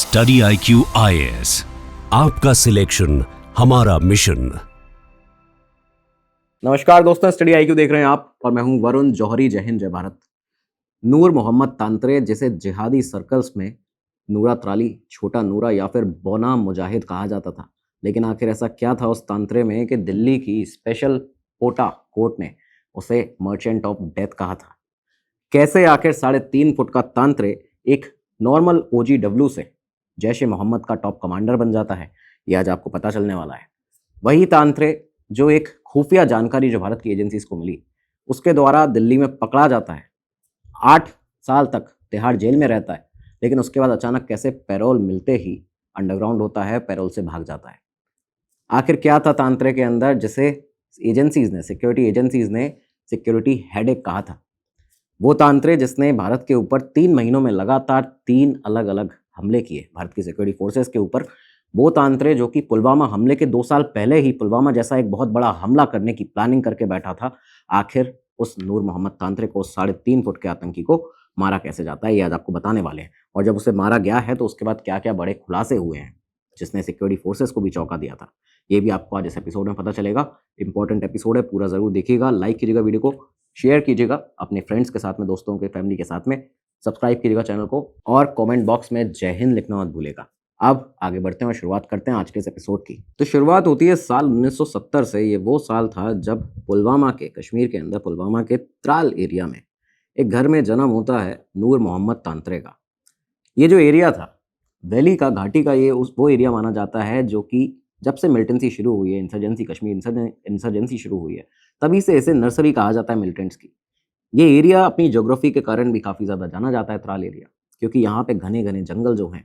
Study IQ IAS, आपका selection हमारा mission. नमस्कार दोस्तों, स्टडी IQ देख रहे हैं आप और मैं हूं वरुण जौहरी। जय हिंद, जय भारत। नूर मोहम्मद तांत्रे, जिसे जिहादी सर्कल्स में नूरा त्राली, छोटा नूरा या फिर बौना मुजाहिद कहा जाता था, लेकिन आखिर ऐसा क्या था उस तांत्रे में कि दिल्ली की स्पेशल कोटा कोर्ट ने उसे मर्चेंट ऑफ डेथ कहा था। कैसे आखिर 3.5 फुट का तांत्रे एक नॉर्मल OGW से जैश ए मोहम्मद का टॉप कमांडर बन जाता है, ये आज आपको पता चलने वाला है। वही तांत्रे जो एक खुफिया जानकारी जो भारत की एजेंसीज को मिली, उसके द्वारा दिल्ली में पकड़ा जाता है, 8 साल तक तिहाड़ जेल में रहता है, लेकिन उसके बाद अचानक कैसे पैरोल मिलते ही अंडरग्राउंड होता है, पैरोल से भाग जाता है। आखिर क्या था तांत्रे के अंदर जिसे एजेंसीज ने, सिक्योरिटी एजेंसीज ने सिक्योरिटी हेडेक कहा था? वो तांत्रे जिसने भारत के ऊपर 3 महीनों में लगातार 3 अलग अलग हमले किए भारत की सिक्योरिटी फोर्सेस के ऊपर। वो तांत्रे जो कि पुलवामा हमले के 2 साल पहले ही पुलवामा जैसा एक बहुत बड़ा हमला करने की प्लानिंग करके बैठा था, आखिर उस नूर मोहम्मद तांत्रे को, 3.5 फुट के आतंकी को मारा कैसे जाता है, ये आज आपको बताने वाले हैं। और जब उसे मारा गया है तो उसके बाद क्या क्या बड़े खुलासे हुए हैं जिसने सिक्योरिटी फोर्सेस को भी चौंका दिया था, ये भी आपको आज इस एपिसोड में पता चलेगा। इंपॉर्टेंट एपिसोड है, पूरा जरूर देखिएगा। लाइक कीजिएगा वीडियो को, शेयर कीजिएगा अपने फ्रेंड्स के साथ में, दोस्तों के, फैमिली के साथ में, सब्सक्राइब कीजिएगा चैनल को और कमेंट बॉक्स में जय हिंद लिखना मत भूलिएगा। अब आगे बढ़ते हैं और शुरुआत करते हैं आज के इस एपिसोड की। तो शुरुआत होती है साल 1970 से। ये वो साल था जब पुलवामा के, कश्मीर के अंदर पुलवामा के त्राल एरिया में एक घर में जन्म होता है नूर मोहम्मद तांत्रे का। ये जो एरिया था, वैली का, घाटी का, ये वो एरिया माना जाता है जो कि जब से मिलिटेंसी शुरू हुई है, इंसर्जेंसी, कश्मीर इंसर्जेंसी शुरू हुई है, तभी से इसे नर्सरी कहा जाता है मिलिटेंट्स की। ये एरिया अपनी ज्योग्राफी के कारण भी काफ़ी ज़्यादा जाना जाता है, त्राल एरिया, क्योंकि यहाँ पे घने घने जंगल जो हैं,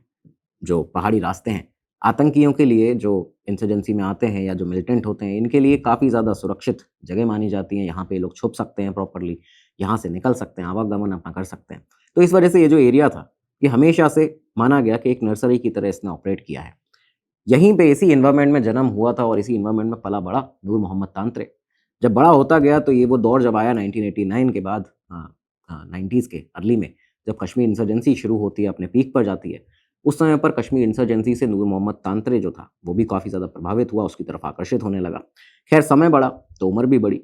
जो पहाड़ी रास्ते हैं, आतंकियों के लिए जो इंसर्जेंसी में आते हैं या जो मिलिटेंट होते हैं, इनके लिए काफ़ी ज़्यादा सुरक्षित जगह मानी जाती है। यहाँ पे लोग छुप सकते हैं प्रॉपरली, यहाँ से निकल सकते हैं, आवागमन अपना कर सकते हैं। तो इस वजह से ये जो एरिया था, ये हमेशा से माना गया कि एक नर्सरी की तरह इसने ऑपरेट किया है। यहीं पे इसी इन्वायरमेंट में जन्म हुआ था और इसी इन्वायरमेंट में पला बड़ा नूर मोहम्मद तांत्रे। जब बड़ा होता गया तो ये वो दौर जब आया 1989 के बाद, 90s के अर्ली में, जब कश्मीर इंसर्जेंसी शुरू होती है, अपने पीक पर जाती है, उस समय पर कश्मीर इंसर्जेंसी से नूर मोहम्मद तांत्रे जो था वो भी काफ़ी ज़्यादा प्रभावित हुआ, उसकी तरफ आकर्षित होने लगा। खैर, समय बढ़ा तो उम्र भी बढ़ी।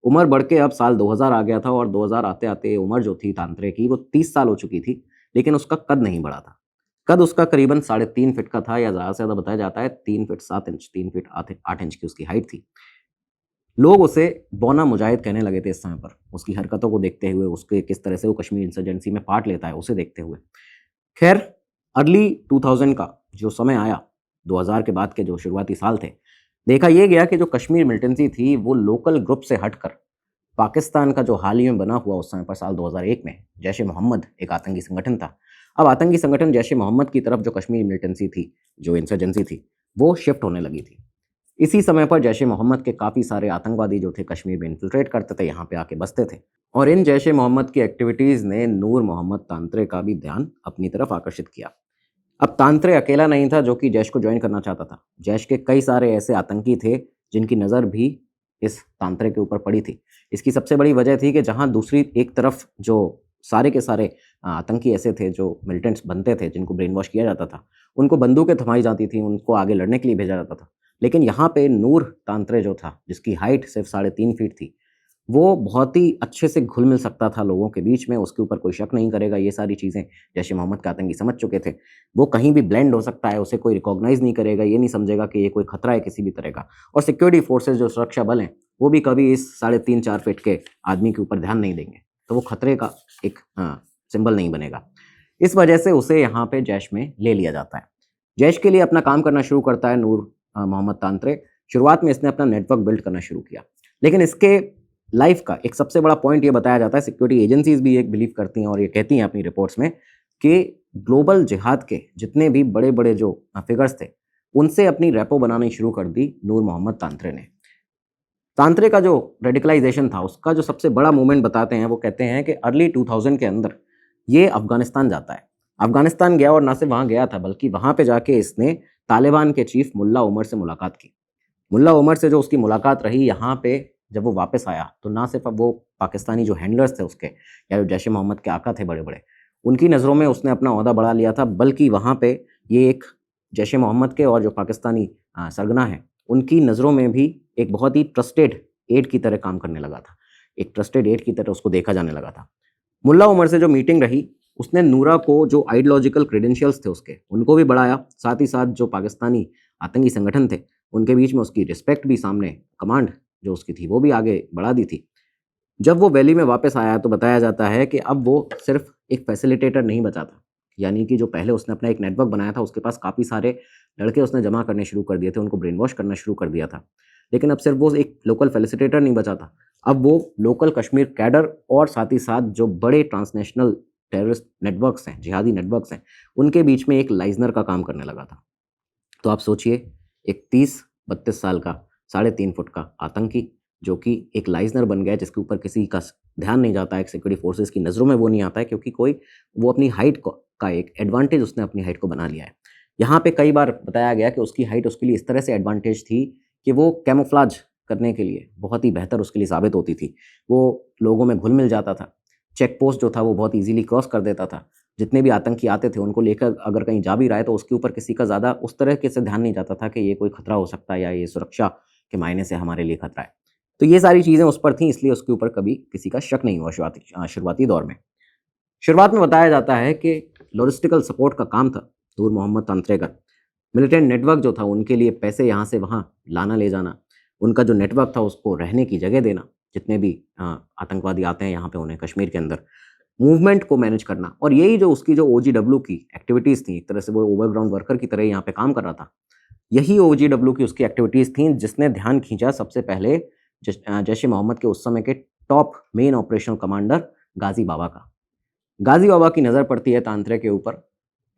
उम्र बढ़ के अब साल 2000 आ गया था और 2000 आते आते उम्र जो थी तांत्रे की वो 30 साल हो चुकी थी, लेकिन उसका कद नहीं बढ़ा था। कद उसका करीबन 3.5 फीट का था, या ज़्यादा से ज़्यादा बताया जाता है 3 फीट 7 इंच, 3 फीट 8 इंच की उसकी हाइट थी। लोग उसे बौना मुजाहिद कहने लगे थे इस समय पर, उसकी हरकतों को देखते हुए, उसके किस तरह से वो कश्मीर इंसर्जेंसी में पार्ट लेता है उसे देखते हुए। खैर, अर्ली 2000 का जो समय आया, 2000 के बाद के जो शुरुआती साल थे, देखा ये गया कि जो कश्मीर मिलिटेंसी थी वो लोकल ग्रुप से हटकर पाकिस्तान का जो हाल ही में बना हुआ, उस समय पर साल 2001 में, जैश ए मोहम्मद एक आतंकी संगठन था। अब आतंकी संगठन जैश ए मोहम्मद की तरफ जो कश्मीर मिलिटेंसी थी, जो इंसर्जेंसी थी, वो शिफ्ट होने लगी थी। इसी समय पर जैश ए मोहम्मद के काफ़ी सारे आतंकवादी जो थे कश्मीर में इन्फिल्ट्रेट करते थे, यहाँ पे आके बसते थे, और इन जैश ए मोहम्मद की एक्टिविटीज़ ने नूर मोहम्मद तांत्रे का भी ध्यान अपनी तरफ आकर्षित किया। अब तांत्रे अकेला नहीं था जो कि जैश को ज्वाइन करना चाहता था। जैश के कई सारे ऐसे आतंकी थे जिनकी नज़र भी इस तांत्रे के ऊपर पड़ी थी। इसकी सबसे बड़ी वजह थी कि जहाँ दूसरी एक तरफ जो सारे के सारे आतंकी ऐसे थे जो मिलिटेंट्स बनते थे, जिनको ब्रेन वॉश किया जाता था, उनको बंदूकें थमाई जाती थी, उनको आगे लड़ने के लिए भेजा जाता था। लेकिन यहाँ पे नूर तांत्रे जो था, जिसकी हाइट सिर्फ 3.5 फीट थी, वो बहुत ही अच्छे से घुल मिल सकता था लोगों के बीच में, उसके ऊपर कोई शक नहीं करेगा। ये सारी चीज़ें जैश ए मोहम्मद के आतंकी समझ चुके थे। वो कहीं भी ब्लेंड हो सकता है, उसे कोई रिकॉग्नाइज नहीं करेगा, ये नहीं समझेगा कि ये कोई खतरा है किसी भी तरह का। और सिक्योरिटी फोर्सेज, जो सुरक्षा बल हैं, वो भी कभी इस 3.5-4 फीट के आदमी के ऊपर ध्यान नहीं देंगे, तो वो खतरे का एक सिंबल नहीं बनेगा। इस वजह से उसे यहाँ पे जैश में ले लिया जाता है। जैश के लिए अपना काम करना शुरू करता है नूर मोहम्मद तांत्रे। शुरुआत में इसने अपना नेटवर्क बिल्ड करना शुरू किया, लेकिन इसके लाइफ का एक सबसे बड़ा पॉइंट ये बताया जाता है, सिक्योरिटी एजेंसीज भी एक बिलीव करती हैं और ये कहती हैं अपनी रिपोर्ट्स में, कि ग्लोबल जिहाद के जितने भी बड़े बड़े जो फिगर्स थे, उनसे अपनी रेपो बनानी शुरू कर दी नूर मोहम्मद तांत्रे ने। तांत्रे का जो रेडिकलाइजेशन था, उसका जो सबसे बड़ा मूवमेंट बताते हैं, वो कहते हैं कि अर्ली 2000 के अंदर ये अफगानिस्तान जाता है। अफगानिस्तान गया और ना सिर्फ वहाँ गया था, बल्कि वहाँ पे जाके इसने तालिबान के चीफ मुल्ला उमर से मुलाकात की। मुल्ला उमर से जो उसकी मुलाकात रही, यहाँ पे जब वो वापस आया तो ना सिर्फ अब वो पाकिस्तानी जो हैंडलर्स थे उसके, या जो जैश ए मोहम्मद के आका थे बड़े बड़े, उनकी नज़रों में उसने अपना ओहदा बढ़ा लिया था, बल्कि वहाँ पे ये एक जैश ए मोहम्मद के और जो पाकिस्तानी सरगना हैं, उनकी नज़रों में भी एक बहुत ही ट्रस्टेड एड की तरह काम करने लगा था। एक ट्रस्टेड एड की तरह उसको देखा जाने लगा था। मुल्ला उमर से जो मीटिंग रही, उसने नूरा को जो आइडियोलॉजिकल क्रेडेंशियल्स थे उसके, उनको भी बढ़ाया। साथ ही साथ जो पाकिस्तानी आतंकी संगठन थे, उनके बीच में उसकी रिस्पेक्ट भी सामने, कमांड जो उसकी थी, वो भी आगे बढ़ा दी थी। जब वो वैली में वापस आया तो बताया जाता है कि अब वो सिर्फ एक फैसिलिटेटर नहीं बचा था। यानी कि जो पहले उसने अपना एक नेटवर्क बनाया था, उसके पास काफ़ी सारे लड़के उसने जमा करने शुरू कर दिए थे, उनको ब्रेन वॉश करना शुरू कर दिया था। लेकिन अब सिर्फ वो एक लोकल फैसिलिटेटर नहीं बचा था, अब वो लोकल कश्मीर कैडर और साथ ही साथ जो बड़े ट्रांसनेशनल टेररिस्ट नेटवर्क्स हैं, जिहादी नेटवर्क्स हैं, उनके बीच में एक लाइजनर का काम करने लगा था। तो आप सोचिए, एक 30-32 साल का 3.5 फुट का आतंकी जो कि एक लाइजनर बन गया, जिसके ऊपर किसी का ध्यान नहीं जाता है, सिक्योरिटी फोर्सेस की नज़रों में वो नहीं आता है, क्योंकि वो अपनी हाइट का एक एडवांटेज उसने अपनी हाइट को बना लिया है। यहाँ पे कई बार बताया गया कि उसकी हाइट उसके लिए इस तरह से एडवांटेज थी कि वो कैमोफ्लेज करने के लिए बहुत ही बेहतर उसके लिए साबित होती थी। वो लोगों में घुल-मिल जाता था। चेक पोस्ट जो था वो बहुत ईज़िली क्रॉस कर देता था। जितने भी आतंकी आते थे उनको लेकर अगर कहीं जा भी रहा है तो उसके ऊपर किसी का ज़्यादा उस तरीके से ध्यान नहीं जाता था कि ये कोई खतरा हो सकता है या ये सुरक्षा के मायने से हमारे लिए खतरा है। तो ये सारी चीज़ें उस पर थीं, इसलिए उसके ऊपर कभी किसी का शक नहीं हुआ शुरुआती दौर में। शुरुआत में बताया जाता है कि लॉजिस्टिकल सपोर्ट का काम था नूर मोहम्मद तांत्रे का। मिलिटेंट नेटवर्क जो था उनके लिए पैसे यहाँ से वहाँ लाना ले जाना, उनका जो नेटवर्क था उसको रहने की जगह देना, जितने भी आतंकवादी आते हैं यहाँ पे उन्हें कश्मीर के अंदर मूवमेंट को मैनेज करना, और यही जो उसकी जो ओजीडब्ल्यू की एक्टिविटीज़ थी, एक तरह से वो ओवरग्राउंड वर्कर की तरह यहाँ पे काम कर रहा था। यही ओजीडब्ल्यू की उसकी एक्टिविटीज़ थीं जिसने ध्यान खींचा सबसे पहले जैश ए मोहम्मद के उस समय के top main operational commander Ghazi Baba का। गाज़ी बाबा की नज़र पड़ती है तांत्रे के ऊपर।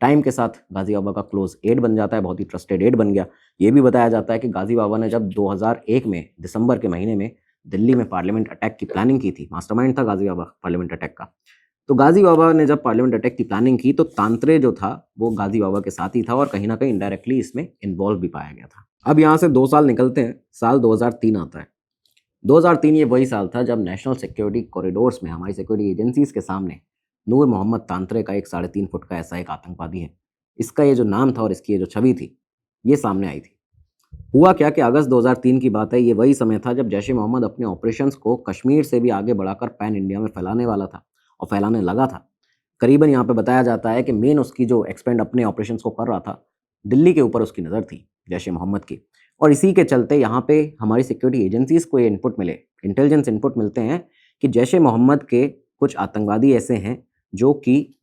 टाइम के साथ गाज़ी बाबा का क्लोज़ एड बन जाता है, बहुत ही ट्रस्टेड एड बन गया। ये भी बताया जाता है कि गाज़ी बाबा ने जब 2001 में दिसंबर के महीने में दिल्ली में पार्लियामेंट अटैक की प्लानिंग की थी, मास्टरमाइंड था गाज़ी बाबा पार्लियामेंट अटैक का। तो गाज़ी बाबा ने जब पार्लियामेंट अटैक की प्लानिंग की तो तांत्रे जो था वो गाज़ी बाबा के साथ ही था और कहीं न कहीं इनडायरेक्टली इसमें इन्वॉल्व भी पाया गया था। अब यहाँ से 2 साल निकलते हैं, साल 2003 आता है। 2003 ये वही साल था जब नेशनल सिक्योरिटी कॉरिडोर्स में हमारी सिक्योरिटी एजेंसीज़ के सामने नूर मोहम्मद तांत्रे का एक 3.5 फुट का ऐसा एक आतंकवादी है। इसका ये जो नाम था और इसकी ये जो छवि थी, ये सामने आई थी। हुआ क्या कि अगस्त 2003 की बात है, ये वही समय था जब जैश ए मोहम्मद अपने ऑपरेशंस को कश्मीर से भी आगे बढ़ाकर पैन इंडिया में फैलाने वाला था और फैलाने लगा था। करीबन यहाँ पे बताया जाता है कि मेन उसकी जो एक्सपेंड अपने ऑपरेशंस को कर रहा था, दिल्ली के ऊपर उसकी नज़र थी जैश ए मोहम्मद की। और इसी के चलते यहाँ पे हमारी सिक्योरिटी एजेंसीज़ को ये इनपुट मिले, इंटेलिजेंस इनपुट मिलते हैं कि जैश ए मोहम्मद के कुछ आतंकवादी ऐसे हैं जो कि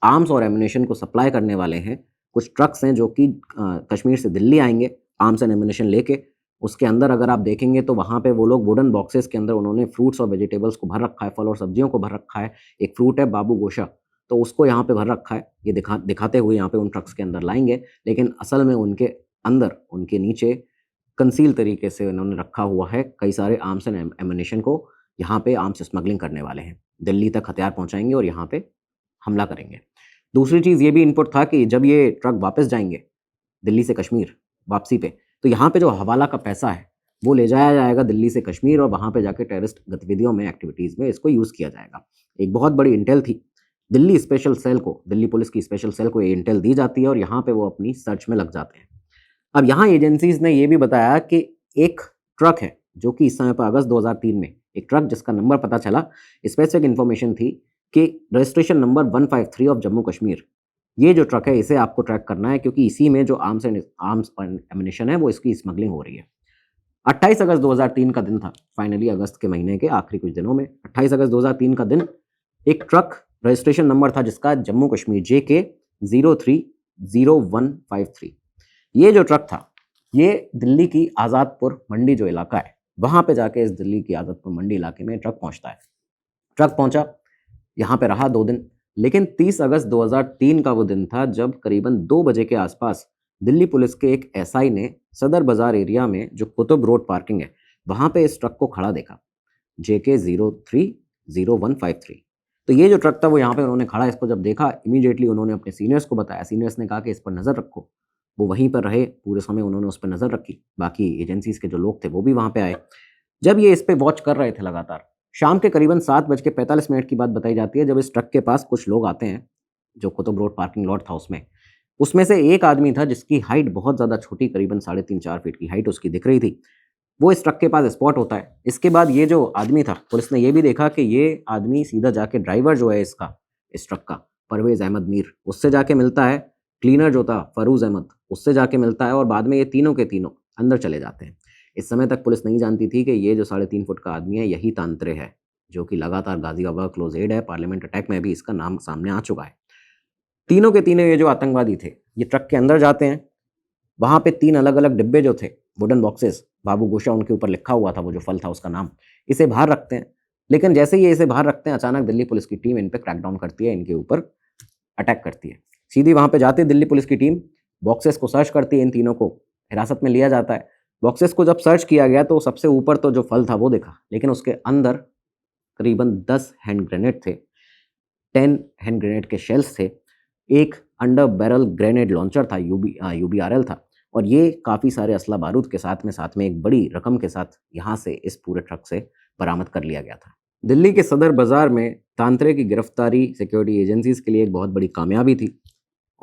आर्म्स और एम्यूनेशन को सप्लाई करने वाले हैं। कुछ ट्रक्स हैं जो कि कश्मीर से दिल्ली आएँगे आर्म्स एंड एम्यूनेशन लेके। उसके अंदर अगर आप देखेंगे तो वहाँ पे वो लोग वुडन बॉक्सेस के अंदर उन्होंने फ्रूट्स और वेजिटेबल्स को भर रखा है, फल और सब्जियों को भर रखा है। एक फ्रूट है बाबू गोशा, तो उसको यहाँ पे भर रखा है। ये दिखाते हुए यहाँ पे उन ट्रक्स के अंदर लाएँगे, लेकिन असल में उनके अंदर, उनके नीचे कंसील तरीके से उन्होंने रखा हुआ है कई सारे आर्म्स एंड एम्यूनेशन को। यहाँ पे आर्म्स स्मगलिंग करने वाले हैं। दिल्ली तक हथियार पहुँचाएँगे और यहाँ पे हमला करेंगे। दूसरी चीज़ ये भी इनपुट था कि जब ये ट्रक वापस जाएँगे दिल्ली से कश्मीर वापसी पे, तो यहाँ पे जो हवाला का पैसा है, वो ले जाया जाएगा दिल्ली से कश्मीर और वहाँ पे जाके टेररिस्ट गतिविधियों में, एक्टिविटीज़ में इसको यूज़ किया जाएगा। एक बहुत बड़ी इंटेल थी। दिल्ली स्पेशल सेल को, दिल्ली पुलिस की स्पेशल सेल को ये इंटेल दी जाती है और यहाँ पे वो अपनी सर्च में लग जाते हैं। अब यहाँ एजेंसीज़ ने ये भी बताया कि एक ट्रक है, जो कि इस समय पर अगस्त 2003 में एक ट्रक जिसका नंबर पता चला, स्पेसिफिक इन्फॉर्मेशन थी कि registration number 153 of Jammu Kashmir. ये जो ट्रक है इसे आपको ट्रैक करना है क्योंकि इसी में जो आर्म्स और एम्यूनेशन है वो इसकी स्मगलिंग हो रही है। 28 अगस्त 2003 का दिन था, फाइनली अगस्त के महीने के आखिरी कुछ दिनों में 28 अगस्त 2003 का दिन, एक ट्रक रजिस्ट्रेशन नंबर था जिसका जम्मू कश्मीर JK 030153। ये जो ट्रक था ये दिल्ली की आज़ादपुर मंडी जो इलाका है, वहाँ पे जाके इस दिल्ली की आज़ादपुर मंडी इलाके में ट्रक पहुँचता है। ट्रक पहुँचा, यहाँ पे रहा 2 दिन, लेकिन 30 अगस्त 2003 का वो दिन था जब करीबन 2 बजे के आसपास दिल्ली पुलिस के एक SI ने सदर बाज़ार एरिया में जो कुतुब रोड पार्किंग है, वहाँ पे इस ट्रक को खड़ा देखा, JK 030153। तो ये जो ट्रक था वो यहाँ पे उन्होंने खड़ा, इसको जब देखा इमीडिएटली उन्होंने अपने सीनियर्स को बताया। सीनियर्स ने कहा कि इस पर नज़र रखो। वो वहीं पर रहे, पूरे समय उन्होंने उस पर नज़र रखी। बाकी एजेंसीज़ के जो लोग थे वो भी वहाँ पे आए। जब ये इस पे वॉच कर रहे थे लगातार, शाम के करीबन 7:45 की बात बताई जाती है जब इस ट्रक के पास कुछ लोग आते हैं, जो कुतुब रोड पार्किंग लॉट था उसमें, उसमें से एक आदमी था जिसकी हाइट बहुत ज़्यादा छोटी, करीबन 3.5-4 फीट की हाइट उसकी दिख रही थी। वो इस ट्रक के पास स्पॉट होता है। इसके बाद ये जो आदमी था, पुलिस ने ये भी देखा कि ये आदमी सीधा जाके ड्राइवर जो है इसका, इस ट्रक का, परवेज़ अहमद मीर, उससे जाके मिलता है। क्लीनर जो था फ़रूज़ अहमद, उससे जाके मिलता है और बाद में ये तीनों के तीनों अंदर चले जाते हैं। इस समय तक पुलिस नहीं जानती थी कि ये जो 3.5 फुट का आदमी है, यही तांत्रे है, जो कि लगातार गाज़ियाबाद क्लोज़ एड है। पार्लियामेंट अटैक में भी इसका नाम सामने आ चुका है। तीनों के तीनों ये जो आतंकवादी थे, ये ट्रक के अंदर जाते हैं। वहाँ पे 3 अलग-अलग डिब्बे जो थे, वुडन बॉक्सेस, बाबू गोशा उनके ऊपर लिखा हुआ था, वो जो फल था उसका नाम, इसे बाहर रखते हैं। लेकिन जैसे ही ये इसे बाहर रखते हैं, अचानक दिल्ली पुलिस की टीम इन पे क्रैकडाउन करती है, इनके ऊपर अटैक करती है। सीधी वहाँ पे जाती है दिल्ली पुलिस की टीम, बॉक्सेस को सर्च करती है, इन तीनों को हिरासत में लिया जाता है। बॉक्सेस को जब सर्च किया गया तो सबसे ऊपर तो जो फल था वो दिखा, लेकिन उसके अंदर करीबन 10 हैंड ग्रेनेड थे, 10 हैंड ग्रेनेड के शेल्स थे, एक अंडर बैरल ग्रेनेड लॉन्चर था, यूबीआरएल था, और ये काफ़ी सारे असला बारूद के साथ में एक बड़ी रकम के साथ यहाँ से इस पूरे ट्रक से बरामद कर लिया गया था। दिल्ली के सदर बाज़ार में तांत्रे की गिरफ्तारी सिक्योरिटी एजेंसीज़ के लिए एक बहुत बड़ी कामयाबी थी।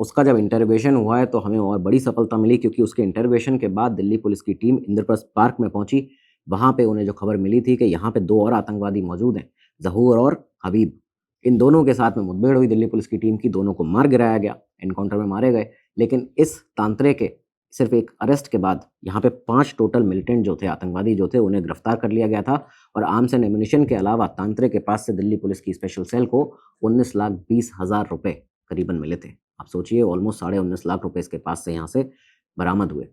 उसका जब इंटरोगेशन हुआ है तो हमें और बड़ी सफलता मिली, क्योंकि उसके इंटरोगेशन के बाद दिल्ली पुलिस की टीम इंद्रप्रस्थ पार्क में पहुंची। वहाँ पे उन्हें जो खबर मिली थी कि यहाँ पे 2 और आतंकवादी मौजूद हैं, ज़हूर और हबीब। इन दोनों के साथ में मुठभेड़ हुई दिल्ली पुलिस की टीम की, दोनों को मार गिराया गया, एनकाउंटर में मारे गए। लेकिन इस तांत्रे के सिर्फ एक अरेस्ट के बाद यहाँ पे 5 टोटल मिलिटेंट जो थे, आतंकवादी जो थे, उन्हें गिरफ्तार कर लिया गया था। और आर्म्स एंड एम्यूनिशन के अलावा तांत्रे के पास से दिल्ली पुलिस की स्पेशल सेल को 19,20,000 रुपये करीबन मिले थे। आप सोचिए, ऑलमोस्ट 19.5 लाख रुपए इसके पास से यहाँ से बरामद हुए।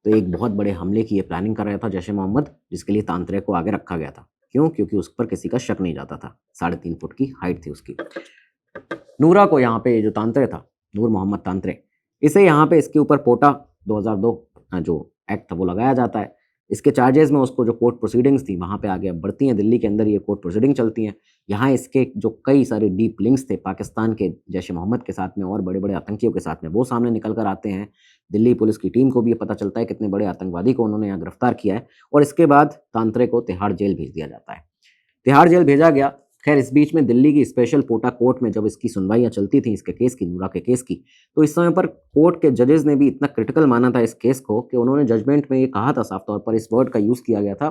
तो एक बहुत बड़े हमले की ये प्लानिंग कर रहा था जैश ए मोहम्मद, जिसके लिए तांत्रे को आगे रखा गया था। क्यों? क्योंकि उस पर किसी का शक नहीं जाता था, 3.5 फुट की हाइट थी उसकी। नूरा को यहाँ पे जो तांत्रे था, नूर मोहम्मद तांत्रे, इसे यहाँ पे इसके ऊपर पोटा 2002 जो एक्ट था वो लगाया जाता है। इसके चार्जेस में उसको जो कोर्ट प्रोसीडिंग्स थी वहाँ पे आगे अब बढ़ती हैं, दिल्ली के अंदर ये कोर्ट प्रोसीडिंग चलती हैं। यहाँ इसके जो कई सारे डीप लिंक्स थे पाकिस्तान के जैश ए मोहम्मद के साथ में और बड़े-बड़े आतंकियों के साथ में, वो सामने निकल कर आते हैं। दिल्ली पुलिस की टीम को भी ये पता चलता है कितने बड़े आतंकवादी को उन्होंने यहाँ गिरफ्तार किया है, और इसके बाद तांत्रे को तिहाड़ जेल भेज दिया जाता है। तिहाड़ जेल भेजा गया। खैर, इस बीच में दिल्ली की स्पेशल पोटा कोर्ट में जब इसकी सुनवाइयाँ चलती थी इसके केस की, नूरा के केस की, तो इस समय पर कोर्ट के जजेस ने भी इतना क्रिटिकल माना था इस केस को कि उन्होंने जजमेंट में ये कहा था, साफ तौर पर इस वर्ड का यूज़ किया गया था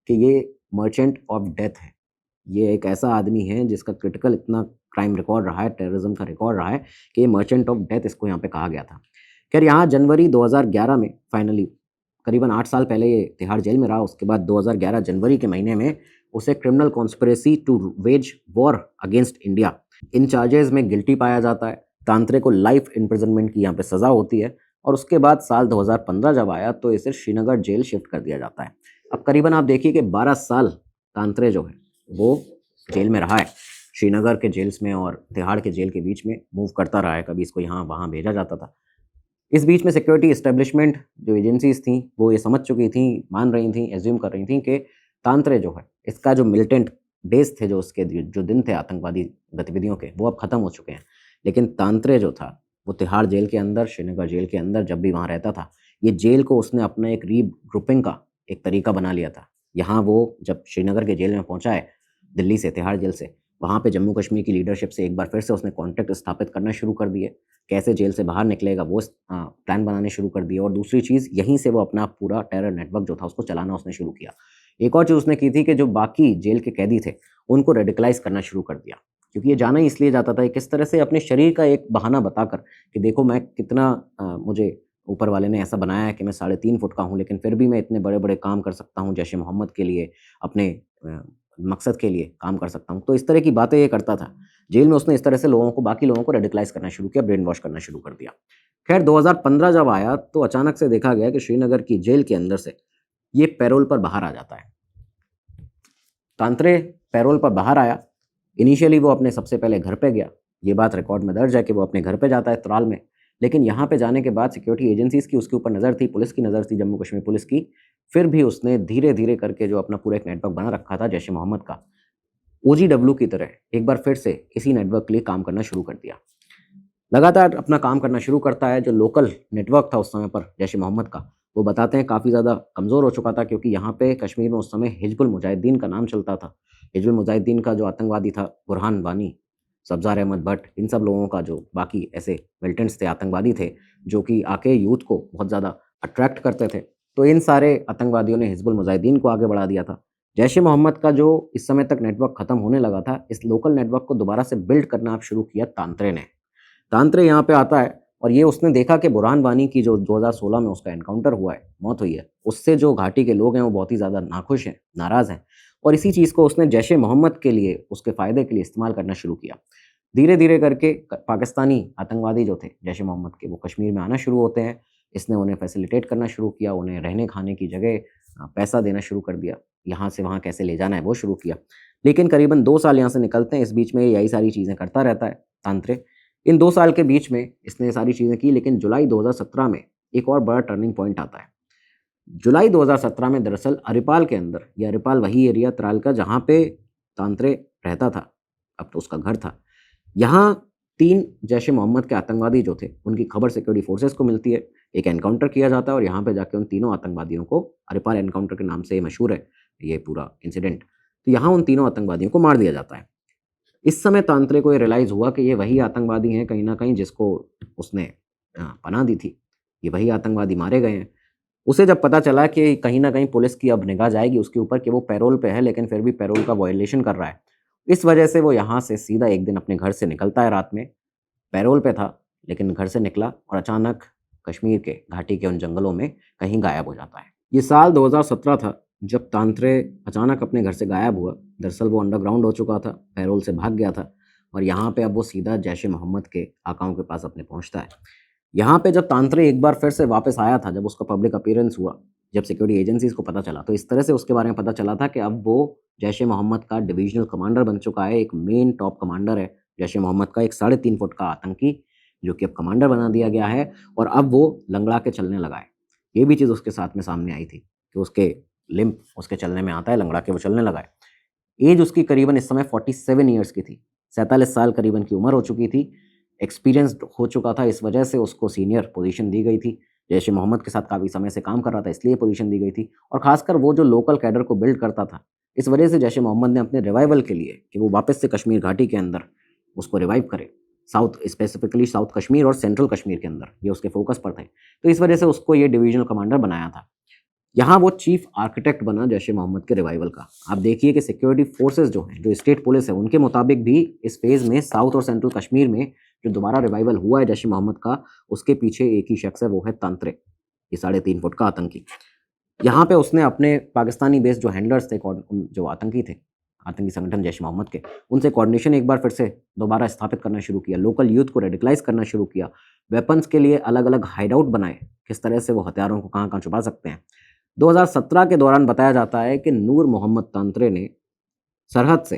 कि ये मर्चेंट ऑफ डेथ है। ये एक ऐसा आदमी है जिसका क्रिटिकल इतना क्राइम रिकॉर्ड रहा है, टेररिज्म का रिकॉर्ड रहा है, कि ये मर्चेंट ऑफ डेथ इसको यहाँ पे कहा गया था। खैर, यहाँ जनवरी 2011 में फाइनली, करीबन 8 साल पहले ये तिहाड़ जेल में रहा। उसके बाद 2011 जनवरी के महीने में उसे criminal conspiracy to wage war against India, इन चार्जेस में गिल्टी पाया जाता है। तांत्रे को लाइफ इम्प्रिजनमेंट की यहाँ पे सज़ा होती है, और उसके बाद साल 2015 जब आया तो इसे श्रीनगर जेल शिफ्ट कर दिया जाता है। अब करीबन आप देखिए कि 12 साल तांत्रे जो है वो जेल में रहा है, श्रीनगर के जेल्स में और तिहाड़ के जेल के बीच में मूव करता रहा है, कभी इसको यहाँ वहाँ भेजा जाता था। इस बीच में सिक्योरिटी एस्टेब्लिशमेंट जो एजेंसीज थी वो ये समझ चुकी थी, मान रही थी, एज्यूम कर रही थी कि तांत्रे जो है, इसका जो मिलिटेंट डेज थे, जो उसके जो दिन थे आतंकवादी गतिविधियों के, वो अब ख़त्म हो चुके हैं। लेकिन तांत्रे जो था वो तिहाड़ जेल के अंदर, श्रीनगर जेल के अंदर जब भी वहाँ रहता था, ये जेल को उसने अपना एक रीग्रुपिंग का एक तरीका बना लिया था। यहाँ वो जब श्रीनगर के जेल में पहुँचा है दिल्ली से, तिहाड़ जेल से, वहाँ पे जम्मू कश्मीर की लीडरशिप से एक बार फिर से उसने कॉन्टैक्ट स्थापित करना शुरू कर दिए। कैसे जेल से बाहर निकलेगा वो प्लान बनाने शुरू कर दिए, और दूसरी चीज़, यहीं से वो अपना पूरा टेरर नेटवर्क जो था उसको चलाना उसने शुरू किया। एक और चीज़ उसने की थी कि जो बाकी जेल के कैदी थे उनको रेडिकलाइज़ करना शुरू कर दिया, क्योंकि ये जाना ही इसलिए जाता था किस तरह से अपने शरीर का एक बहाना बताकर कि देखो मैं कितना मुझे ऊपर वाले ने ऐसा बनाया है कि मैं 3.5 फुट का हूँ, लेकिन फिर भी मैं इतने बड़े-बड़े काम कर सकता हूँ जैश ए मोहम्मद के लिए, अपने मकसद के लिए काम कर सकता हूँ। तो इस तरह की बातें ये करता था। जेल में उसने इस तरह से बाकी लोगों को रेडिकलाइज़ करना शुरू किया, ब्रेन वॉश करना शुरू कर दिया। खैर, 2015 जब आया तो अचानक से देखा गया कि श्रीनगर की जेल के अंदर से ये पैरोल पर बाहर आ जाता है। तांत्रे पैरोल पर बाहर आया। इनिशियली वो अपने सबसे पहले घर पे गया। ये बात रिकॉर्ड में दर्ज है कि वो अपने घर पे जाता है त्राल में। लेकिन यहाँ पे जाने के बाद सिक्योरिटी एजेंसीज़ की उसके ऊपर नज़र थी, पुलिस की नज़र थी, जम्मू कश्मीर पुलिस की। फिर भी उसने धीरे-धीरे करके जो अपना पूरा एक नेटवर्क बना रखा था जैश ए मोहम्मद का, ओजीडब्ल्यू की तरह एक बार फिर से इसी नेटवर्क के लिए काम करना शुरू कर दिया। लगातार अपना काम करना शुरू करता है। जो लोकल नेटवर्क था उस समय पर जैश ए मोहम्मद का, वो बताते हैं काफ़ी ज़्यादा कमज़ोर हो चुका था, क्योंकि यहाँ पे कश्मीर में उस समय हिजबुल मुजाहिदीन का नाम चलता था। हिजबुल मुजाहिदीन का जो आतंकवादी था बुरहान वानी, सब्जार अहमद भट्ट, इन सब लोगों का जो बाकी ऐसे मिलिटेंट्स थे, आतंकवादी थे, जो कि आके यूथ को बहुत ज़्यादा अट्रैक्ट करते थे। तो इन सारे आतंकवादियों ने हिज़्बुल मुजाहिदीन को आगे बढ़ा दिया था। जैश-ए-मोहम्मद का जो इस समय तक नेटवर्क खत्म होने लगा था, इस लोकल नेटवर्क को दोबारा से बिल्ड करना अब शुरू किया तांत्रे ने। तांत्रे यहाँ पे आता है और ये उसने देखा कि बुरहान वानी की जो 2016 में उसका एनकाउंटर हुआ है, मौत हुई है, उससे जो घाटी के लोग हैं वो बहुत ही ज़्यादा नाखुश हैं, नाराज़ हैं और इसी चीज़ को उसने जैश-ए-मोहम्मद के लिए, उसके फ़ायदे के लिए इस्तेमाल करना शुरू किया। धीरे-धीरे करके पाकिस्तानी आतंकवादी जो थे जैश-ए-मोहम्मद के, वो कश्मीर में आना शुरू होते हैं। इसने उन्हें फैसिलिटेट करना शुरू किया, उन्हें रहने-खाने की जगह पैसा देना शुरू कर दिया। यहाँ से वहाँ कैसे ले जाना है वो शुरू किया। लेकिन करीबन 2 साल यहाँ से निकलते हैं, इस बीच में ये यही सारी चीज़ें करता रहता है तांत्रे। इन 2 साल के बीच में इसने ये सारी चीज़ें की, लेकिन जुलाई 2017 में एक और बड़ा टर्निंग पॉइंट आता है। जुलाई 2017 में दरअसल अरिपाल के अंदर, ये अरिपाल वही एरिया त्राल का जहाँ पे तांत्रे रहता था, अब तो उसका घर था। यहाँ 3 जैश-ए-मोहम्मद के आतंकवादी जो थे, उनकी खबर सिक्योरिटी फोर्सेस को मिलती है, एक एनकाउंटर किया जाता है और यहाँ पे जाके उन तीनों आतंकवादियों को, अरिपाल एनकाउंटर के नाम से ये मशहूर है, ये पूरा इंसिडेंट। तो यहाँ उन तीनों आतंकवादियों को मार दिया जाता है। इस समय तांत्रे को ये रियलाइज़ हुआ कि ये वही आतंकवादी हैं कहीं न कहीं जिसको उसने पनाह दी थी। ये वही आतंकवादी मारे गए हैं। उसे जब पता चला कि कहीं न कहीं पुलिस की अब निगाह जाएगी उसके ऊपर कि वो पैरोल पे है, लेकिन फिर भी पैरोल का वायलेशन कर रहा है। इस वजह से वो यहाँ से सीधा एक दिन अपने घर से निकलता है रात में। पैरोल पे था, लेकिन घर से निकला और अचानक कश्मीर के घाटी के उन जंगलों में कहीं गायब हो जाता है। ये साल 2017 था जब तांत्रे अचानक अपने घर से गायब हुआ। दरअसल वो अंडरग्राउंड हो चुका था, पैरोल से भाग गया था और यहाँ पे अब वो सीधा जैश-ए-मोहम्मद के आकाओं के पास अपने पहुँचता है। यहाँ पे जब तांत्रे एक बार फिर से वापस आया था, जब उसका पब्लिक अपीयरेंस हुआ, जब सिक्योरिटी एजेंसीज़ को पता चला, तो इस तरह से उसके बारे में पता चला था कि अब वो जैश-ए-मोहम्मद का डिविजनल कमांडर बन चुका है, एक मेन टॉप कमांडर है जैश-ए-मोहम्मद का, एक 3.5 फुट का आतंकी जो कि अब कमांडर बना दिया गया है और अब वो लंगड़ा के चलने लगा है। ये भी चीज़ उसके साथ में सामने आई थी कि उसके लिम्प उसके चलने में आता है, लंगड़ा के वो चलने लगा है। एज उसकी करीबन इस समय 47 ईयर्स की थी, 47 साल करीबन की उम्र हो चुकी थी। एक्सपीरियंस्ड हो चुका था, इस वजह से उसको सीनियर पोजीशन दी गई थी। जैश-ए-मोहम्मद के साथ काफ़ी समय से काम कर रहा था, इसलिए पोजीशन दी गई थी और ख़ासकर वो जो लोकल कैडर को बिल्ड करता था, इस वजह से जैश-ए-मोहम्मद ने अपने रिवाइवल के लिए कि वो वापस से कश्मीर घाटी के अंदर उसको रिवाइव करे, साउथ स्पेसिफिकली साउथ कश्मीर और सेंट्रल कश्मीर के अंदर, ये उसके फोकस पर थे। तो इस वजह से उसको ये डिविजनल कमांडर बनाया था। यहाँ वो चीफ आर्किटेक्ट बना जैश-ए-मोहम्मद के रिवाइवल का। आप देखिए कि सिक्योरिटी फोर्सेस जो हैं, जो स्टेट पुलिस है, उनके मुताबिक भी इस फेज़ में साउथ और सेंट्रल कश्मीर में जो दोबारा रिवाइवल हुआ है जैश-ए-मोहम्मद का, उसके पीछे एक ही शख्स है, वो है तांत्रे, ये 3.5 फुट का आतंकी। यहाँ पे उसने अपने पाकिस्तानी बेस्ड जो हैंडलर्स थे, जो आतंकी थे, आतंकी संगठन जैश-ए-मोहम्मद के, उनसे कोऑर्डिनेशन एक बार फिर से दोबारा स्थापित करना शुरू किया, लोकल यूथ को रेडिकलाइज़ करना शुरू किया, वेपन्स के लिए अलग-अलग हाइडआउट बनाए, किस तरह से वो हथियारों को कहाँ-कहाँ छुपा सकते हैं। 2017 के दौरान बताया जाता है कि नूर मोहम्मद तांत्रे ने सरहद से,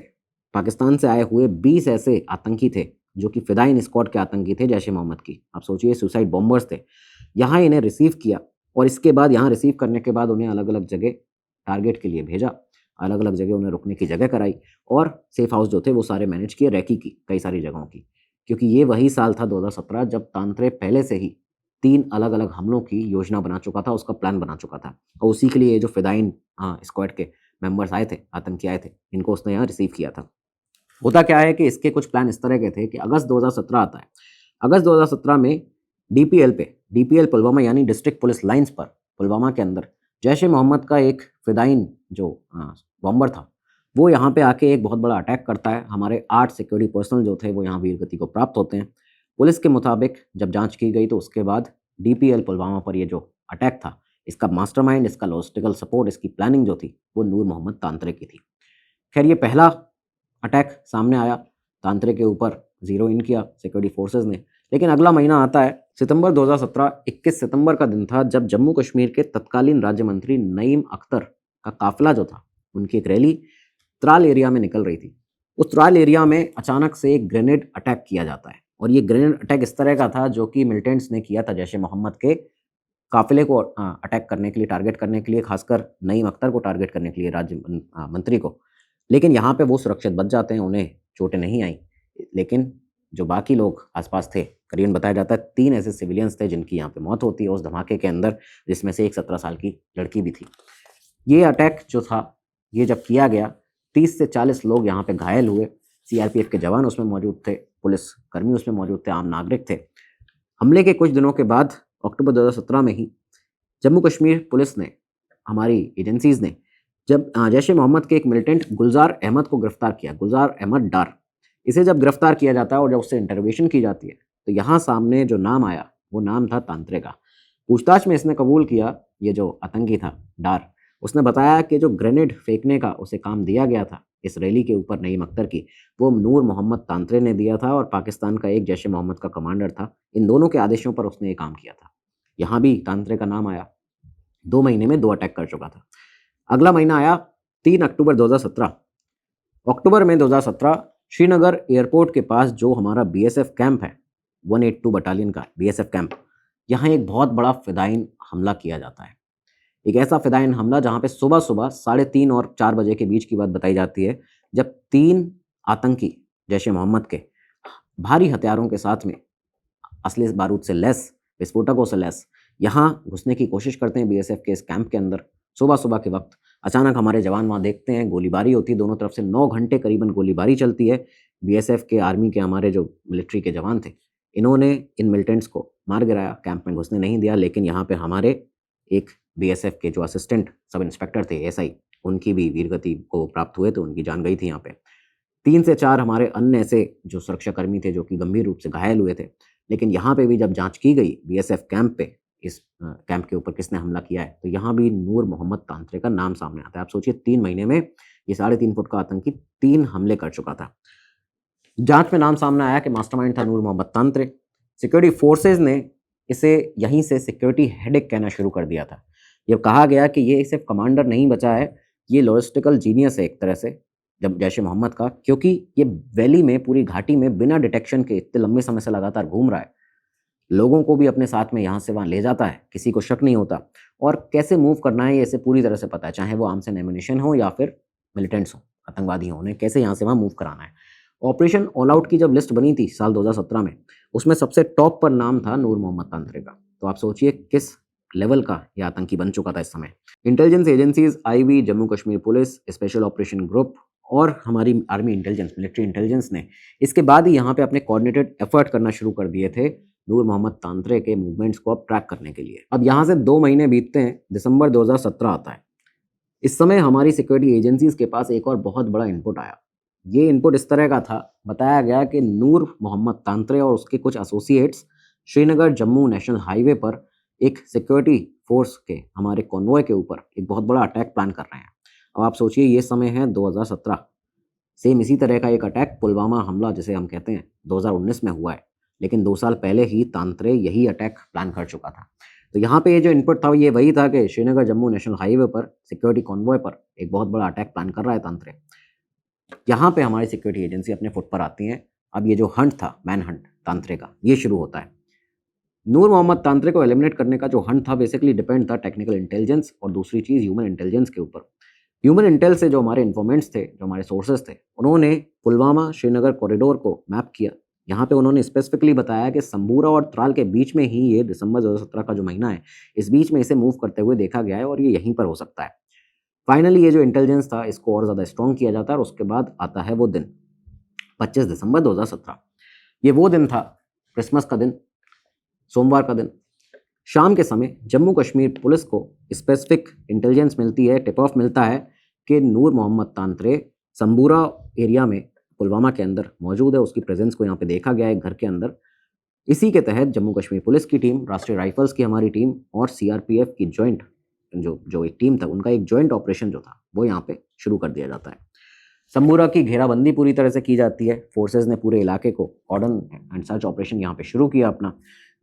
पाकिस्तान से आए हुए 20 ऐसे आतंकी थे, जो कि फिदाइन स्क्वाड के आतंकी थे जैश-ए-मोहम्मद की। आप सोचिए सुसाइड बॉम्बर्स थे। यहाँ इन्हें रिसीव किया और इसके बाद यहाँ रिसीव करने के बाद उन्हें अलग-अलग जगह टारगेट के लिए भेजा, अलग-अलग जगह उन्हें रुकने की जगह कराई और सेफ हाउस जो थे वो सारे मैनेज किए, रैकी की कई सारी जगहों की। क्योंकि ये वही साल था 2017 जब तांत्रे पहले से ही 3 अलग-अलग हमलों की योजना बना चुका था, उसका प्लान बना चुका था और उसी के लिए ये जो फिदाइन स्क्वाड के मेंबर्स आए थे, आतंकी आए थे, इनको उसने यहाँ रिसीव किया था। होता क्या है कि इसके कुछ प्लान इस तरह के थे कि अगस्त 2017 आता है। अगस्त 2017 में डीपीएल पुलवामा यानी डिस्ट्रिक्ट पुलिस लाइन्स पर पुलवामा के अंदर जैश-ए-मोहम्मद का एक फिदाइन जो बॉम्बर था, वो यहाँ पे आके एक बहुत बड़ा अटैक करता है। हमारे 8 सिक्योरिटी पर्सनल जो थे वो यहाँ वीरगति को प्राप्त होते हैं। पुलिस के मुताबिक जब जाँच की गई तो उसके बाद डीपीएल पुलवामा पर ये जो अटैक था, इसका मास्टरमाइंड, इसका लॉजिस्टिकल सपोर्ट, इसकी प्लानिंग जो थी, वो नूर मोहम्मद तांत्रे की थी। खैर ये पहला अटैक सामने आया, तांत्रे के ऊपर ज़ीरो इन किया सिक्योरिटी फोर्सेस ने। लेकिन अगला महीना आता है सितंबर 2017, 21 सितंबर का दिन था जब जम्मू कश्मीर के तत्कालीन राज्य मंत्री नईम अख्तर का काफिला जो था, उनकी एक रैली त्राल एरिया में निकल रही थी। उस त्राल एरिया में अचानक से एक ग्रेनेड अटैक किया जाता है और ये ग्रेनेड अटैक इस तरह का था जो कि मिलिटेंट्स ने किया था जैश-ए-मोहम्मद के काफिले को अटैक करने के लिए, टारगेट करने के लिए, खासकर नईम अख्तर को टारगेट करने के लिए, राज्य मंत्री को। लेकिन यहाँ पे वो सुरक्षित बच जाते हैं, उन्हें चोटें नहीं आई। लेकिन जो बाकी लोग आसपास थे, करीबन बताया जाता है 3 ऐसे सिविलियंस थे जिनकी यहाँ पे मौत होती है उस धमाके के अंदर, जिसमें से एक 17 साल की लड़की भी थी। ये अटैक जो था, ये जब किया गया 30 से 40 लोग यहाँ पे घायल हुए, सीआरपीएफ के जवान उसमें मौजूद थे, पुलिस कर्मी उसमें मौजूद थे, आम नागरिक थे। हमले के कुछ दिनों के बाद अक्टूबर 2017 में ही जम्मू कश्मीर पुलिस ने, हमारी एजेंसीज़ ने जब जैश ए मोहम्मद के एक मिलिटेंट गुलजार अहमद को गिरफ्तार किया, गुलजार अहमद डार। इसे जब गिरफ्तार किया जाता है और जब उससे इंटरोगेशन की जाती है तो यहाँ सामने जो नाम आया वो नाम था तांत्रे का। पूछताछ में इसने कबूल किया, ये जो आतंकी था डार, उसने बताया कि जो ग्रेनेड फेंकने का उसे काम दिया गया था इस रैली के ऊपर नईम अख्तर की, वो नूर मोहम्मद तांत्रे ने दिया था और पाकिस्तान का एक जैश ए मोहम्मद का कमांडर था। इन दोनों के आदेशों पर उसने ये काम किया था। यहाँ भी तांत्रे का नाम आया। 2 महीने में 2 अटैक कर चुका था। अगला महीना आया 3 अक्टूबर 2017। अक्टूबर में 2017 श्रीनगर एयरपोर्ट के पास जो हमारा बीएसएफ कैंप है, 182 बटालियन का बीएसएफ कैंप, यहाँ एक बहुत बड़ा फिदाइन हमला किया जाता है। एक ऐसा फिदाइन हमला जहाँ पे सुबह सुबह 3:30 और 4 बजे के बीच की बात बताई जाती है, जब 3 आतंकी जैश ए मोहम्मद के भारी हथियारों के साथ में, असली बारूद से लैस, विस्फोटकों से लैस, यहाँ घुसने की कोशिश करते हैं बीएसएफ के इस कैंप के अंदर। सुबह सुबह के वक्त अचानक हमारे जवान वहाँ देखते हैं, गोलीबारी होती है दोनों तरफ से। 9 घंटे करीबन गोलीबारी चलती है। बीएसएफ के, आर्मी के, हमारे जो मिलिट्री के जवान थे, इन्होंने इन मिलिटेंट्स को मार गिराया, कैंप में घुसने नहीं दिया। लेकिन यहाँ पे हमारे एक बीएसएफ के जो असिस्टेंट सब इंस्पेक्टर थे, एसआई, उनकी भी वीरगति को प्राप्त हुए थे, उनकी जान गई थी यहाँ पे। 3 से 4 हमारे अन्य ऐसे जो सुरक्षाकर्मी थे जो कि गंभीर रूप से घायल हुए थे। लेकिन यहाँ पे भी जब जांच की गई बीएसएफ कैंप पे, इस कैंप के ऊपर किसने हमला किया है, तो यहाँ भी नूर मोहम्मद तांत्रे का नाम सामने आता है। आप सोचिए 3 महीने में ये 3.5 फुट का आतंकी 3 हमले कर चुका था। जांच में नाम सामने आया कि मास्टरमाइंड था नूर मोहम्मद तांत्रे। सिक्योरिटी फोर्सेज ने इसे यहीं से सिक्योरिटी हेडेक कहना शुरू कर दिया था। ये कहा गया कि ये सिर्फ कमांडर नहीं बचा है, ये लॉजिस्टिकल जीनियस है एक तरह से जब जैश ए मोहम्मद का, क्योंकि ये वैली में, पूरी घाटी में बिना डिटेक्शन के इतने लंबे समय से लगातार घूम रहा है। लोगों को भी अपने साथ में यहाँ से वहाँ ले जाता है, किसी को शक नहीं होता, और कैसे मूव करना है ये इसे पूरी तरह से पता है, चाहे वो आर्म्स एंड एम्युनिशन हो या फिर मिलिटेंट्स हो, आतंकवादी हो, उन्हें कैसे यहाँ से वहाँ मूव कराना है। ऑपरेशन ऑल आउट की जब लिस्ट बनी थी साल 2017 में, उसमें सबसे टॉप पर नाम था नूर मोहम्मद तांत्रे का। तो आप सोचिए किस लेवल का ये आतंकी बन चुका था इस समय। Intelligence agencies, IB, Jammu Kashmir police, special operation group और हमारी आर्मी इंटेलिजेंस, मिलिट्री इंटेलिजेंस ने इसके बाद ही यहाँ पे अपने कोऑर्डिनेटेड एफर्ट करना शुरू कर दिए थे नूर मोहम्मद तांत्रे के मूवमेंट्स को अब ट्रैक करने के लिए। अब यहाँ से 2 महीने बीतते हैं, दिसंबर 2017 आता है। इस समय हमारी सिक्योरिटी एजेंसीज के पास एक और बहुत बड़ा इनपुट आया। ये इनपुट इस तरह का था, बताया गया कि नूर मोहम्मद तांत्रे और उसके कुछ associates Srinagar Jammu national highway पर एक सिक्योरिटी फोर्स के, हमारे कॉन्वॉय के ऊपर एक बहुत बड़ा अटैक प्लान कर रहे हैं। अब आप सोचिए ये समय है 2017, सेम इसी तरह का एक अटैक, पुलवामा हमला जिसे हम कहते हैं, 2019 में हुआ है। लेकिन 2 साल पहले ही तांत्रे यही अटैक प्लान कर चुका था। तो यहाँ पे ये जो इनपुट था ये वही था कि श्रीनगर जम्मू नेशनल हाईवे पर सिक्योरिटी कॉन्वॉय पर एक बहुत बड़ा अटैक प्लान कर रहा है तांत्रे। यहाँ पे हमारी सिक्योरिटी एजेंसी अपने फुट पर आती हैं। अब ये जो हंट था, मैन हंट तांत्रे का, ये शुरू होता है। नूर मोहम्मद तांत्रे को एलिमिनेट करने का जो हंट था बेसिकली डिपेंड था टेक्निकल इंटेलिजेंस और दूसरी चीज़ ह्यूमन इंटेलिजेंस के ऊपर। ह्यूमन इंटेल से जो हमारे इन्फॉर्मेंट्स थे, जो हमारे सोर्सेज थे, उन्होंने पुलवामा श्रीनगर कॉरिडोर को मैप किया। यहाँ पे उन्होंने स्पेसिफिकली बताया कि संबूरा और त्राल के बीच में ही ये दिसंबर 2017 का जो महीना है, इस बीच में इसे मूव करते हुए देखा गया है और ये यहीं पर हो सकता है। फाइनली ये जो इंटेलिजेंस था इसको और ज़्यादा स्ट्रॉन्ग किया जाता है और उसके बाद आता है वो दिन 25 दिसंबर 2017। ये वो दिन था, क्रिसमस का दिन, सोमवार का दिन। शाम के समय जम्मू कश्मीर पुलिस को स्पेसिफिक इंटेलिजेंस मिलती है, टिप ऑफ मिलता है कि नूर मोहम्मद तांत्रे संबूरा एरिया में पुलवामा के अंदर मौजूद है। उसकी प्रेजेंस को यहाँ पे देखा गया है घर के अंदर। इसी के तहत जम्मू कश्मीर पुलिस की टीम, राष्ट्रीय राइफल्स की हमारी टीम और सीआरपीएफ की जॉइंट जो एक टीम था, उनका एक जॉइंट ऑपरेशन जो था वो यहाँ पे शुरू कर दिया जाता है। संबूरा की घेराबंदी पूरी तरह से की जाती है। फोर्सेज ने पूरे इलाके को कॉर्डन एंड सर्च ऑपरेशन यहाँ पे शुरू किया अपना।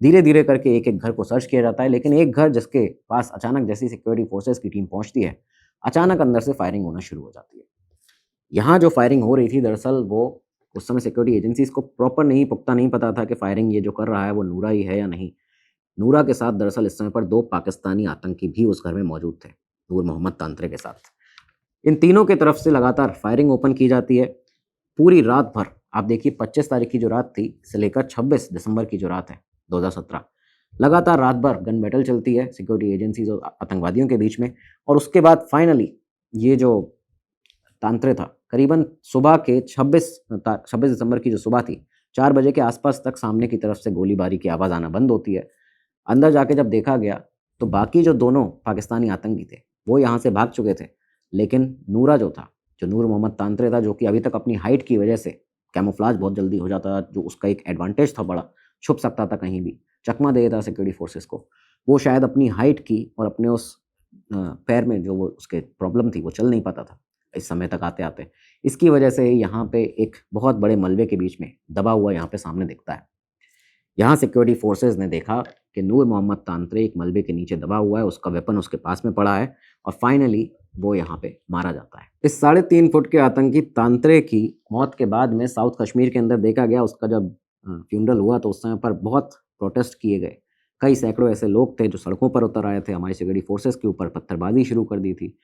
धीरे धीरे करके एक एक घर को सर्च किया जाता है, लेकिन एक घर जिसके पास अचानक जैसी सिक्योरिटी फोर्सेज की टीम पहुंचती है, अचानक अंदर से फायरिंग होना शुरू हो जाती है। यहाँ जो फायरिंग हो रही थी, दरअसल वो उस समय सिक्योरिटी एजेंसीज को प्रॉपर पुख्ता नहीं पता था कि फायरिंग ये जो कर रहा है वो नूरा ही है या नहीं। नूरा के साथ दरअसल इस समय पर 2 पाकिस्तानी आतंकी भी उस घर में मौजूद थे, नूर मोहम्मद तांत्रे के साथ। इन तीनों की तरफ से लगातार फायरिंग ओपन की जाती है पूरी रात भर। आप देखिए 25 तारीख की जो रात थी से लेकर 26 दिसंबर की जो रात है 2017, लगातार रात भर गन बैटल चलती है सिक्योरिटी एजेंसीज और आतंकवादियों के बीच में। और उसके बाद फाइनली ये जो तांत्रे था, करीबन सुबह के 26 दिसंबर की जो सुबह थी, 4 बजे के आसपास तक सामने की तरफ से गोलीबारी की आवाज़ आना बंद होती है। अंदर जाके जब देखा गया तो बाकी जो दोनों पाकिस्तानी आतंकी थे वो यहाँ से भाग चुके थे, लेकिन नूरा जो था, जो नूर मोहम्मद तांत्रे था, जो कि अभी तक अपनी हाइट की वजह से कैमोफ्लेज बहुत जल्दी हो जाता था, जो उसका एक एडवांटेज था बड़ा, छुप सकता था कहीं भी, चकमा दे देता सिक्योरिटी फोर्सेस को, वो शायद अपनी हाइट की और अपने उस पैर में जो वो उसके प्रॉब्लम थी वो चल नहीं पाता था इस समय तक आते आते। इसकी वजह से यहाँ पे एक बहुत बड़े मलबे के बीच में दबा हुआ यहाँ पे सामने दिखता है। यहाँ सिक्योरिटी फोर्सेस ने देखा कि नूर मोहम्मद तांत्रे एक मलबे के नीचे दबा हुआ है, उसका वेपन उसके पास में पड़ा है और फाइनली वो यहाँ पे मारा जाता है। इस 3.5 फुट के आतंकी तांत्रे की मौत के बाद में साउथ कश्मीर के अंदर देखा गया, उसका जब फ्यूनरल हुआ तो उस समय पर बहुत प्रोटेस्ट किए गए। कई सैकड़ों ऐसे लोग थे जो सड़कों पर उतर आए थे, हमारी सिक्योरिटी फोर्सेस के ऊपर पत्थरबाजी शुरू कर दी थी।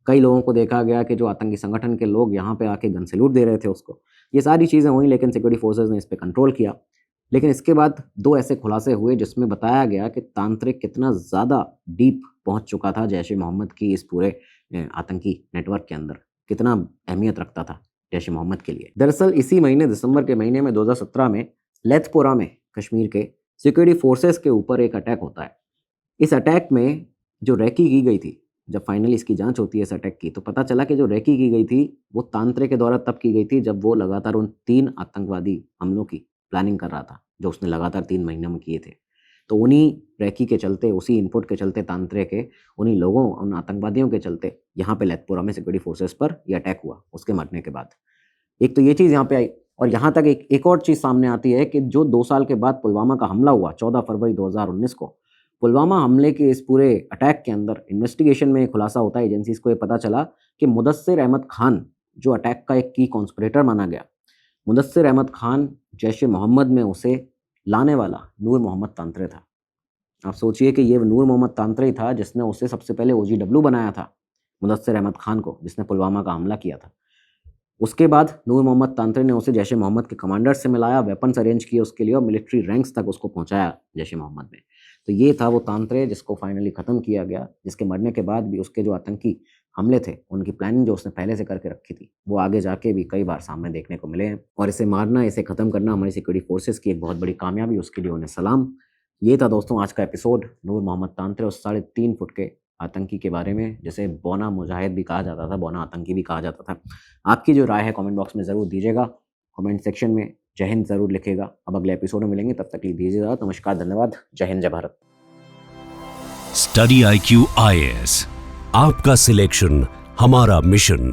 कई लोगों को देखा गया कि जो आतंकी संगठन के लोग यहाँ पे आके गन सैल्यूट दे रहे थे उसको। ये सारी चीज़ें हुई, लेकिन सिक्योरिटी फोर्सेस ने इस पर कंट्रोल किया। लेकिन इसके बाद 2 ऐसे खुलासे हुए जिसमें बताया गया कि तांत्रिक कितना ज़्यादा डीप पहुंच चुका था जैश ए मोहम्मद की इस पूरे आतंकी नेटवर्क के अंदर, कितना अहमियत रखता था जैश ए मोहम्मद के लिए। दरअसल इसी महीने, दिसंबर के महीने में 2017 में लेथपोरा में कश्मीर के सिक्योरिटी फोर्सेस के ऊपर एक अटैक होता है। इस अटैक में जो रेकी की गई थी, जब फाइनली इसकी जांच होती है इस अटैक की, तो पता चला कि जो रेकी की गई थी वो तांत्रे के द्वारा तब की गई थी जब वो लगातार उन 3 आतंकवादी हमलों की प्लानिंग कर रहा था जो उसने लगातार 3 महीनों में किए थे। तो उन्हीं रेकी के चलते, उसी इनपुट के चलते, तांत्रे के उन्हीं लोगों, उन आतंकवादियों के चलते यहाँ पे लेथपोरा में सिक्योरिटी फोर्सेस पर यह अटैक हुआ उसके मरने के बाद। एक तो ये चीज़ यहाँ पे आई, और यहाँ तक एक और चीज़ सामने आती है कि जो 2 साल के बाद पुलवामा का हमला हुआ 14 फरवरी 2019 को, पुलवामा हमले के इस पूरे अटैक के अंदर इन्वेस्टिगेशन में खुलासा होता है, एजेंसीज को ये पता चला कि मुदस्सिर अहमद खान जो अटैक का एक की कॉन्स्पिरेटर माना गया, मुदस्सिर अहमद खान जैश ए मोहम्मद में उसे लाने वाला नूर मोहम्मद तांत्रे था। आप सोचिए कि ये नूर मोहम्मद तांत्रे ही था जिसने उसे सबसे पहले OGW बनाया था, मुदस्सिर अहमद खान को, जिसने पुलवामा का हमला किया था। उसके बाद नूर मोहम्मद तांत्रे ने उसे जैश ए मोहम्मद के कमांडर से मिलाया, वेपन्स अरेंज किए उसके लिए और मिलिट्री रैंक्स तक उसको पहुंचाया जैश ए मोहम्मद में। तो ये था वो तांत्रे जिसको फाइनली ख़त्म किया गया, जिसके मरने के बाद भी उसके जो आतंकी हमले थे, उनकी प्लानिंग जो उसने पहले से करके रखी थी, वो आगे जाके भी कई बार सामने देखने को मिले हैं। और इसे मारना, इसे ख़त्म करना हमारी सिक्योरिटी फोर्सेस की एक बहुत बड़ी कामयाबी, उसके लिए उन्हें सलाम। ये था दोस्तों आज का एपिसोड नूर मोहम्मद तांत्रे, उस 3.5 फुट के आतंकी के बारे में, जिसे बौना मुजाहिद भी कहा जाता था, बौना आतंकी भी कहा जाता था। आपकी जो राय है कमेंट बॉक्स में ज़रूर दीजिएगा, कमेंट सेक्शन में जय हिंद ज़रूर लिखेगा। अब अगले एपिसोड में मिलेंगे, तब तक के लिए दीजिएगा। नमस्कार, धन्यवाद, जय हिंद, जय भारत। स्टडी IQ IAS, आपका सिलेक्शन हमारा मिशन।